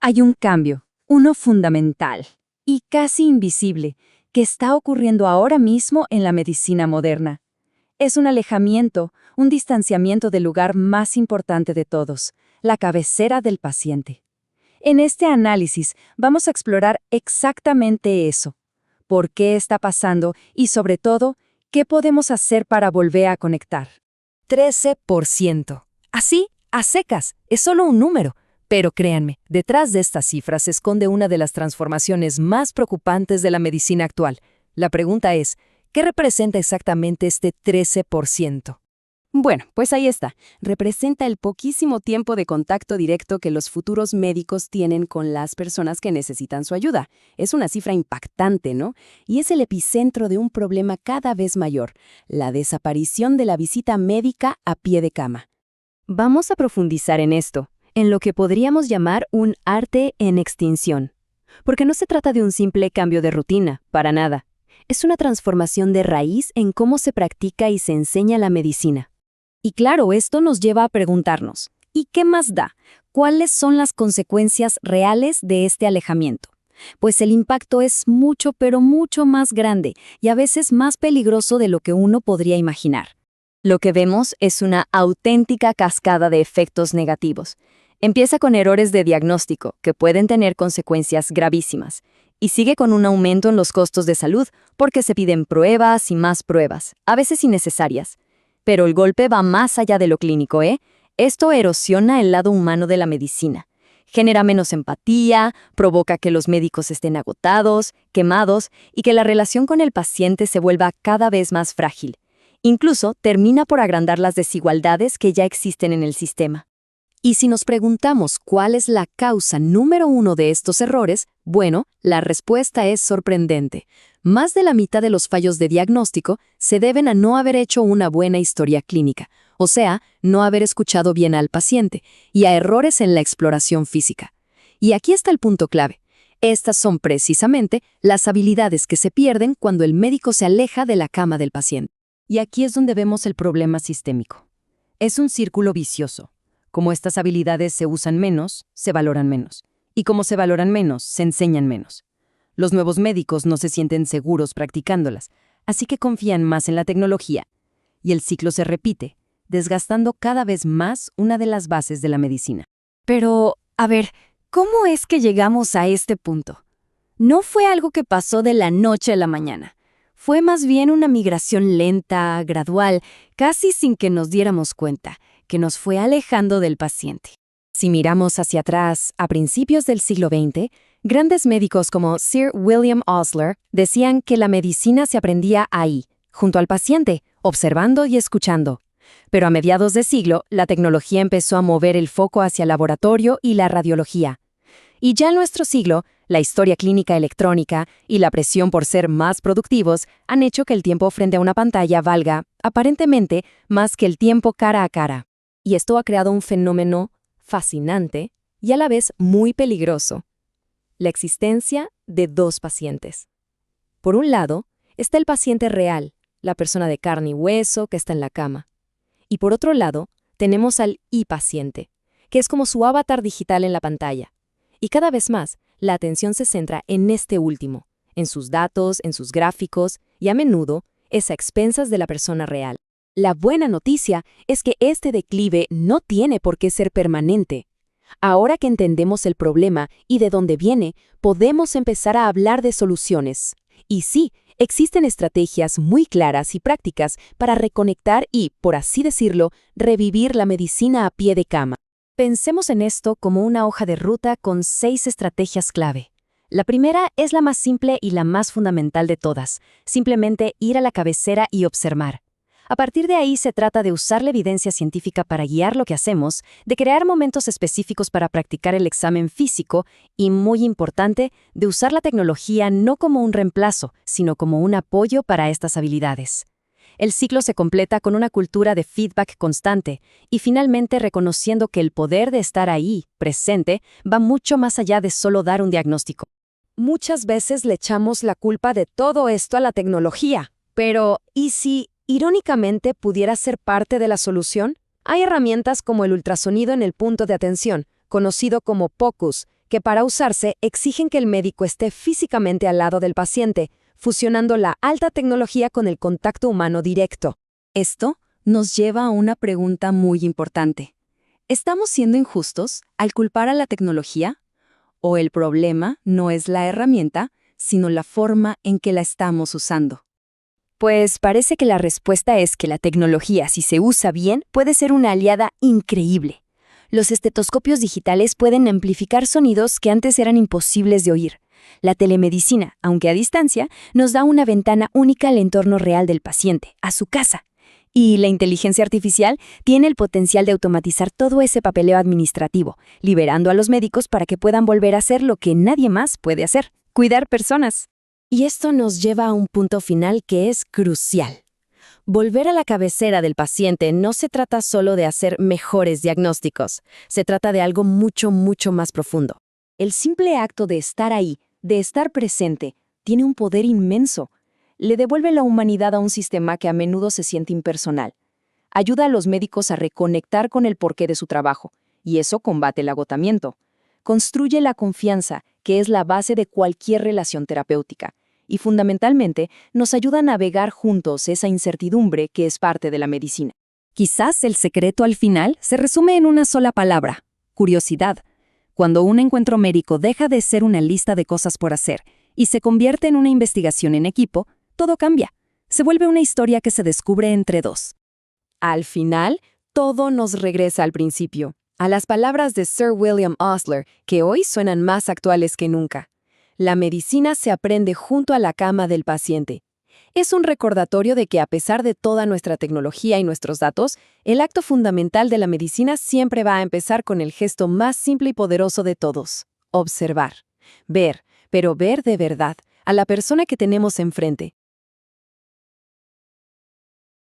Hay un cambio, uno fundamental y casi invisible, que está ocurriendo ahora mismo en la medicina moderna. Es un alejamiento, un distanciamiento del lugar más importante de todos, la cabecera del paciente. En este análisis vamos a explorar exactamente eso, por qué está pasando y, sobre todo, qué podemos hacer para volver a conectar. 13%. Así, a secas, es solo un número. Pero créanme, detrás de estas cifras se esconde una de las transformaciones más preocupantes de la medicina actual. La pregunta es, ¿qué representa exactamente este 13%? Bueno, pues ahí está. Representa el poquísimo tiempo de contacto directo que los futuros médicos tienen con las personas que necesitan su ayuda. Es una cifra impactante, ¿no? Y es el epicentro de un problema cada vez mayor, la desaparición de la visita médica a pie de cama. Vamos a profundizar en esto, en lo que podríamos llamar un arte en extinción. Porque no se trata de un simple cambio de rutina, para nada. Es una transformación de raíz en cómo se practica y se enseña la medicina. Y claro, esto nos lleva a preguntarnos, ¿y qué más da? ¿Cuáles son las consecuencias reales de este alejamiento? Pues el impacto es mucho, pero mucho más grande y a veces más peligroso de lo que uno podría imaginar. Lo que vemos es una auténtica cascada de efectos negativos. Empieza con errores de diagnóstico, que pueden tener consecuencias gravísimas, y sigue con un aumento en los costos de salud porque se piden pruebas y más pruebas, a veces innecesarias. Pero el golpe va más allá de lo clínico, ¿eh? Esto erosiona el lado humano de la medicina. Genera menos empatía, provoca que los médicos estén agotados, quemados y que la relación con el paciente se vuelva cada vez más frágil. Incluso termina por agrandar las desigualdades que ya existen en el sistema. Y si nos preguntamos cuál es la causa número 1 de estos errores, bueno, la respuesta es sorprendente. Más de la mitad de los fallos de diagnóstico se deben a no haber hecho una buena historia clínica, o sea, no haber escuchado bien al paciente, y a errores en la exploración física. Y aquí está el punto clave. Estas son precisamente las habilidades que se pierden cuando el médico se aleja de la cama del paciente. Y aquí es donde vemos el problema sistémico. Es un círculo vicioso. Como estas habilidades se usan menos, se valoran menos. Y como se valoran menos, se enseñan menos. Los nuevos médicos no se sienten seguros practicándolas, así que confían más en la tecnología. Y el ciclo se repite, desgastando cada vez más una de las bases de la medicina. Pero, a ver, ¿cómo es que llegamos a este punto? No fue algo que pasó de la noche a la mañana. Fue más bien una migración lenta, gradual, casi sin que nos diéramos cuenta, que nos fue alejando del paciente. Si miramos hacia atrás, a principios del siglo XX, grandes médicos como Sir William Osler decían que la medicina se aprendía ahí, junto al paciente, observando y escuchando. Pero a mediados de siglo, la tecnología empezó a mover el foco hacia el laboratorio y la radiología. Y ya en nuestro siglo, la historia clínica electrónica y la presión por ser más productivos han hecho que el tiempo frente a una pantalla valga, aparentemente, más que el tiempo cara a cara. Y esto ha creado un fenómeno fascinante y a la vez muy peligroso: la existencia de dos pacientes. Por un lado, está el paciente real, la persona de carne y hueso que está en la cama. Y por otro lado, tenemos al paciente, que es como su avatar digital en la pantalla. Y cada vez más, la atención se centra en este último, en sus datos, en sus gráficos, y a menudo es a expensas de la persona real. La buena noticia es que este declive no tiene por qué ser permanente. Ahora que entendemos el problema y de dónde viene, podemos empezar a hablar de soluciones. Y sí, existen estrategias muy claras y prácticas para reconectar y, por así decirlo, revivir la medicina a pie de cama. Pensemos en esto como una hoja de ruta con 6 estrategias clave. La primera es la más simple y la más fundamental de todas: simplemente ir a la cabecera y observar. A partir de ahí se trata de usar la evidencia científica para guiar lo que hacemos, de crear momentos específicos para practicar el examen físico y, muy importante, de usar la tecnología no como un reemplazo, sino como un apoyo para estas habilidades. El ciclo se completa con una cultura de feedback constante y finalmente reconociendo que el poder de estar ahí, presente, va mucho más allá de solo dar un diagnóstico. Muchas veces le echamos la culpa de todo esto a la tecnología, pero ¿y si, irónicamente, pudiera ser parte de la solución? Hay herramientas como el ultrasonido en el punto de atención, conocido como POCUS, que para usarse exigen que el médico esté físicamente al lado del paciente, fusionando la alta tecnología con el contacto humano directo. Esto nos lleva a una pregunta muy importante. ¿Estamos siendo injustos al culpar a la tecnología? ¿O el problema no es la herramienta, sino la forma en que la estamos usando? Pues parece que la respuesta es que la tecnología, si se usa bien, puede ser una aliada increíble. Los estetoscopios digitales pueden amplificar sonidos que antes eran imposibles de oír. La telemedicina, aunque a distancia, nos da una ventana única al entorno real del paciente, a su casa. Y la inteligencia artificial tiene el potencial de automatizar todo ese papeleo administrativo, liberando a los médicos para que puedan volver a hacer lo que nadie más puede hacer: cuidar personas. Y esto nos lleva a un punto final que es crucial. Volver a la cabecera del paciente no se trata solo de hacer mejores diagnósticos, se trata de algo mucho, mucho más profundo. El simple acto de estar ahí, de estar presente, tiene un poder inmenso. Le devuelve la humanidad a un sistema que a menudo se siente impersonal. Ayuda a los médicos a reconectar con el porqué de su trabajo, y eso combate el agotamiento. Construye la confianza, que es la base de cualquier relación terapéutica, y fundamentalmente nos ayuda a navegar juntos esa incertidumbre que es parte de la medicina. Quizás el secreto al final se resume en una sola palabra: curiosidad. Cuando un encuentro médico deja de ser una lista de cosas por hacer y se convierte en una investigación en equipo, todo cambia. Se vuelve una historia que se descubre entre dos. Al final, todo nos regresa al principio, a las palabras de Sir William Osler, que hoy suenan más actuales que nunca. La medicina se aprende junto a la cama del paciente. Es un recordatorio de que a pesar de toda nuestra tecnología y nuestros datos, el acto fundamental de la medicina siempre va a empezar con el gesto más simple y poderoso de todos: observar. Ver, pero ver de verdad, a la persona que tenemos enfrente,